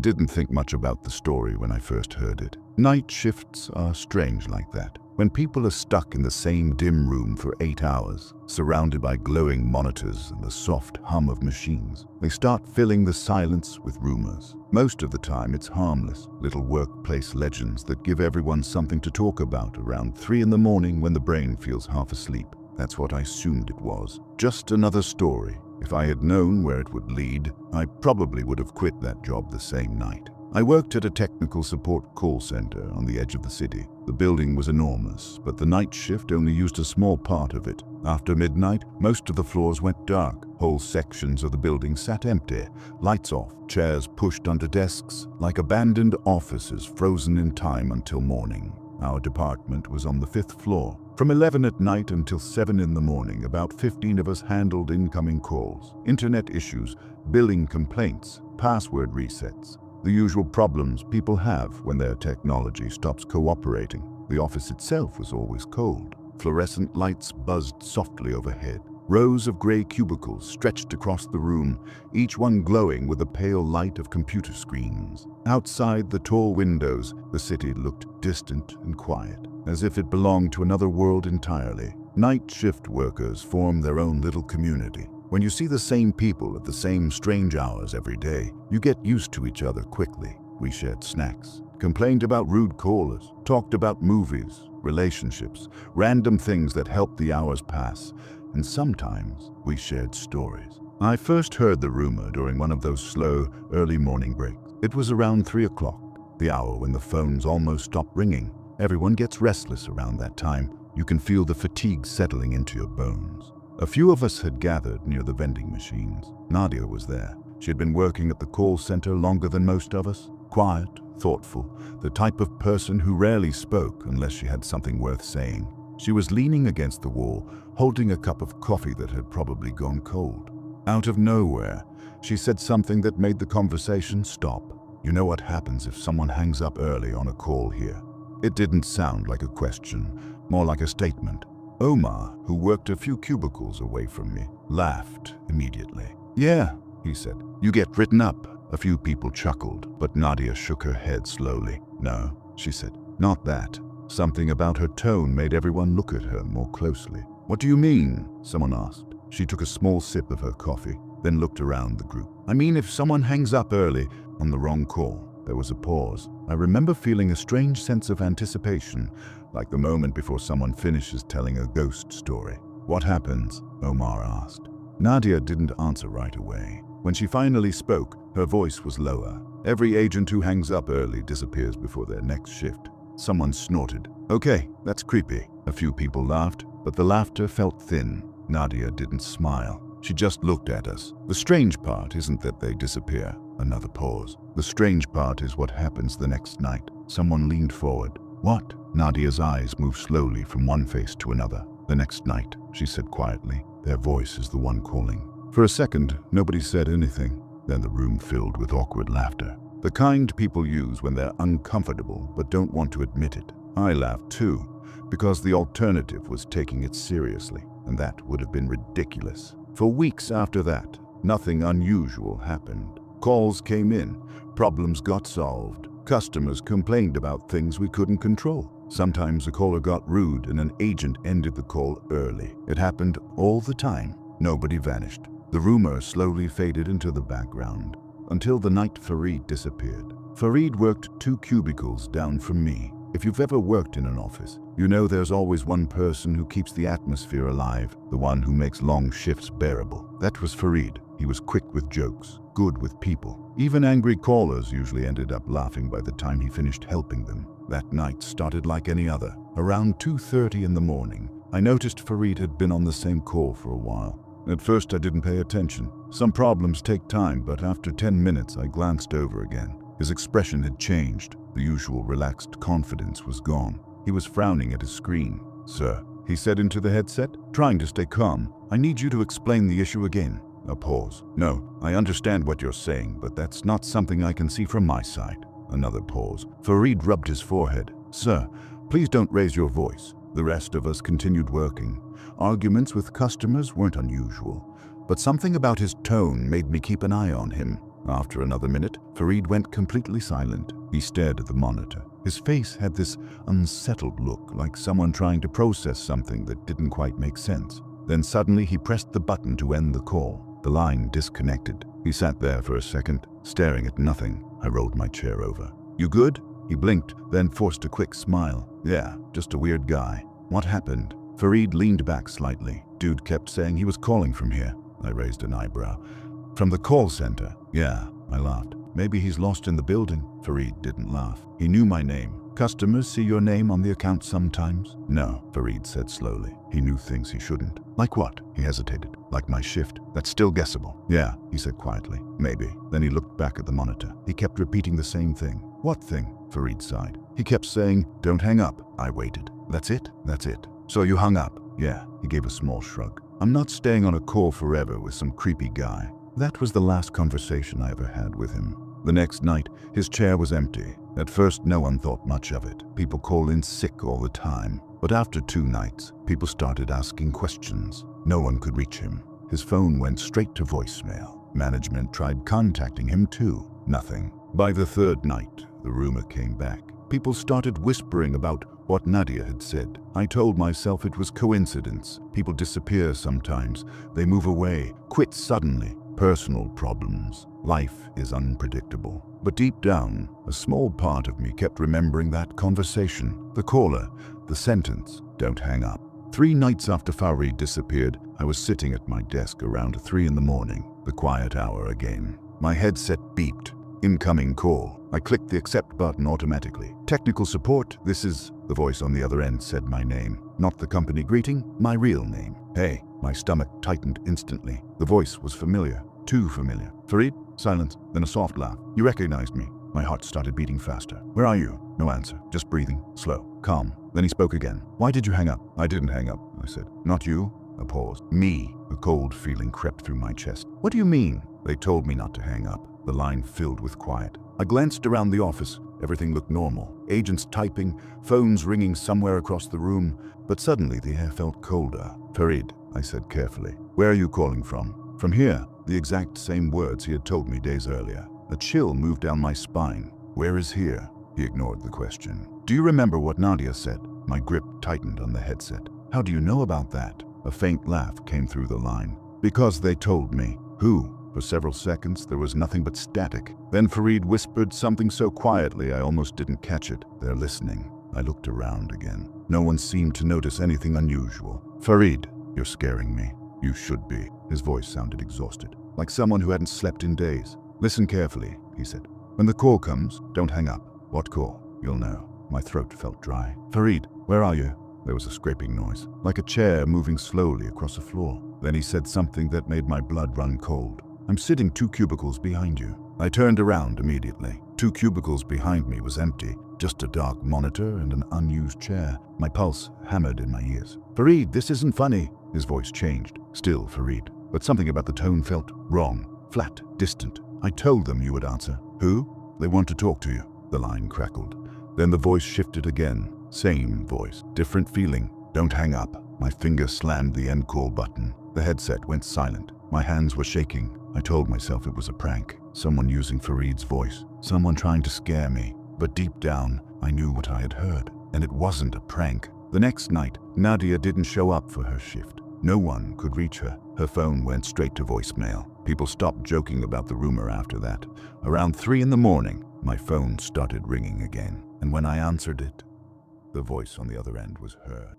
didn't think much about the story when I first heard it. Night shifts are strange like that. When people are stuck in the same dim room for 8 hours, surrounded by glowing monitors and the soft hum of machines, they start filling the silence with rumors. Most of the time it's harmless, little workplace legends that give everyone something to talk about around 3 in the morning when the brain feels half asleep. That's what I assumed it was. Just another story. If I had known where it would lead, I probably would have quit that job the same night. I worked at a technical support call center on the edge of the city. The building was enormous, but the night shift only used a small part of it. After midnight, most of the floors went dark. Whole sections of the building sat empty, lights off, chairs pushed under desks, like abandoned offices frozen in time until morning. Our department was on the 5th floor. From 11 at night until 7 in the morning, about 15 of us handled incoming calls, internet issues, billing complaints, password resets. The usual problems people have when their technology stops cooperating. The office itself was always cold. Fluorescent lights buzzed softly overhead. Rows of gray cubicles stretched across the room, each one glowing with the pale light of computer screens. Outside the tall windows, the city looked distant and quiet, as if it belonged to another world entirely. Night shift workers form their own little community. When you see the same people at the same strange hours every day, you get used to each other quickly. We shared snacks, complained about rude callers, talked about movies, relationships, random things that helped the hours pass, and sometimes we shared stories. I first heard the rumor during one of those slow, early morning breaks. It was around 3 o'clock, the hour when the phones almost stop ringing. Everyone gets restless around that time. You can feel the fatigue settling into your bones. A few of us had gathered near the vending machines. Nadia was there. She had been working at the call center longer than most of us. Quiet, thoughtful, the type of person who rarely spoke unless she had something worth saying. She was leaning against the wall, holding a cup of coffee that had probably gone cold. Out of nowhere, she said something that made the conversation stop. "You know what happens if someone hangs up early on a call here?" It didn't sound like a question, more like a statement. Omar, who worked a few cubicles away from me, laughed immediately. "Yeah," he said, "you get written up." A few people chuckled, but Nadia shook her head slowly. "No," she said, "not that." Something about her tone made everyone look at her more closely. "What do you mean?" someone asked. She took a small sip of her coffee, then looked around the group. "I mean, if someone hangs up early on the wrong call." There was a pause. I remember feeling a strange sense of anticipation, like the moment before someone finishes telling a ghost story. "What happens?" Omar asked. Nadia didn't answer right away. When she finally spoke, her voice was lower. "Every agent who hangs up early disappears before their next shift." Someone snorted. "Okay, that's creepy." A few people laughed, but the laughter felt thin. Nadia didn't smile. She just looked at us. "The strange part isn't that they disappear." Another pause. "The strange part is what happens the next night." Someone leaned forward. "What?" Nadia's eyes moved slowly from one face to another. "The next night," she said quietly. Their voice is the one calling. For a second, nobody said anything. Then the room filled with awkward laughter. The kind people use when they're uncomfortable but don't want to admit it. I laughed too, because the alternative was taking it seriously, and that would have been ridiculous. For weeks after that, nothing unusual happened. Calls came in, problems got solved, customers complained about things we couldn't control. Sometimes a caller got rude and an agent ended the call early. It happened all the time. Nobody vanished. The rumor slowly faded into the background, until the night Farid disappeared. Farid worked 2 cubicles down from me. If you've ever worked in an office, you know there's always one person who keeps the atmosphere alive, the one who makes long shifts bearable. That was Farid. He was quick with jokes, good with people. Even angry callers usually ended up laughing by the time he finished helping them. That night started like any other. Around 2:30 in the morning, I noticed Farid had been on the same call for a while. At first I didn't pay attention. Some problems take time, but after 10 minutes I glanced over again. His expression had changed. The usual relaxed confidence was gone. He was frowning at his screen. "Sir," he said into the headset, trying to stay calm, "I need you to explain the issue again." A pause. "No, I understand what you're saying, but that's not something I can see from my side." Another pause. Farid rubbed his forehead. "Sir, please don't raise your voice." The rest of us continued working. Arguments with customers weren't unusual, but something about his tone made me keep an eye on him. After another minute, Farid went completely silent. He stared at the monitor. His face had this unsettled look, like someone trying to process something that didn't quite make sense. Then suddenly he pressed the button to end the call. The line disconnected. He sat there for a second, staring at nothing. I rolled my chair over. "You good?" He blinked, then forced a quick smile. "Yeah, just a weird guy." "What happened?" Farid leaned back slightly. "Dude kept saying he was calling from here." I raised an eyebrow. "From the call center?" "Yeah," I laughed. "Maybe he's lost in the building." Farid didn't laugh. "He knew my name." "Customers see your name on the account sometimes?" "No," Farid said slowly. "He knew things he shouldn't." "Like what?" He hesitated. "Like my shift. That's still guessable." "Yeah," he said quietly. "Maybe." Then he looked back at the monitor. He kept repeating the same thing. "What thing?" Farid sighed. "He kept saying, 'Don't hang up.'" I waited. "That's it?" "That's it." "So you hung up?" "Yeah." He gave a small shrug. "I'm not staying on a call forever with some creepy guy." That was the last conversation I ever had with him. The next night, his chair was empty. At first, no one thought much of it. People call in sick all the time. But after 2 nights, people started asking questions. No one could reach him. His phone went straight to voicemail. Management tried contacting him too. Nothing. By the 3rd night, the rumor came back. People started whispering about what Nadia had said. I told myself it was coincidence. People disappear sometimes. They move away, quit suddenly. Personal problems. Life is unpredictable. But deep down, a small part of me kept remembering that conversation. The caller, the sentence, "Don't hang up." 3 nights after Farid disappeared, I was sitting at my desk around 3 in the morning. The quiet hour again. My headset beeped. Incoming call. I clicked the accept button automatically. "Technical support, this is..." The voice on the other end said my name. Not the company greeting, my real name. "Hey." My stomach tightened instantly. The voice was familiar. Too familiar. "Farid?" Silence, then a soft laugh. "You recognized me." My heart started beating faster. "Where are you?" No answer. Just breathing. Slow. Calm. Then he spoke again. "Why did you hang up?" "I didn't hang up," I said. "Not you?" A pause. "Me." A cold feeling crept through my chest. "What do you mean?" "They told me not to hang up." The line filled with quiet. I glanced around the office. Everything looked normal. Agents typing, phones ringing somewhere across the room. But suddenly the air felt colder. "Farid," I said carefully. "Where are you calling from?" "From here." The exact same words he had told me days earlier. A chill moved down my spine. "Where is here?" He ignored the question. "Do you remember what Nadia said?" My grip tightened on the headset. "How do you know about that?" A faint laugh came through the line. "Because they told me." "Who?" For several seconds, there was nothing but static. Then Farid whispered something so quietly I almost didn't catch it. "They're listening." I looked around again. No one seemed to notice anything unusual. "Farid, you're scaring me." "You should be." His voice sounded exhausted, like someone who hadn't slept in days. "Listen carefully," he said. "When the call comes, don't hang up." "What call?" "You'll know." My throat felt dry. "Farid, where are you?" There was a scraping noise, like a chair moving slowly across the floor. Then he said something that made my blood run cold. "I'm sitting 2 cubicles behind you." I turned around immediately. 2 cubicles behind me was empty, just a dark monitor and an unused chair. My pulse hammered in my ears. "Farid, this isn't funny." His voice changed. Still Farid. But something about the tone felt wrong, flat, distant. "I told them you would answer." "Who?" "They want to talk to you." The line crackled. Then the voice shifted again. Same voice, different feeling. "Don't hang up." My finger slammed the end call button. The headset went silent. My hands were shaking. I told myself it was a prank. Someone using Farid's voice. Someone trying to scare me. But deep down, I knew what I had heard. And it wasn't a prank. The next night, Nadia didn't show up for her shift. No one could reach her. Her phone went straight to voicemail. People stopped joking about the rumor after that. Around 3 in the morning, my phone started ringing again. And when I answered it, the voice on the other end was her.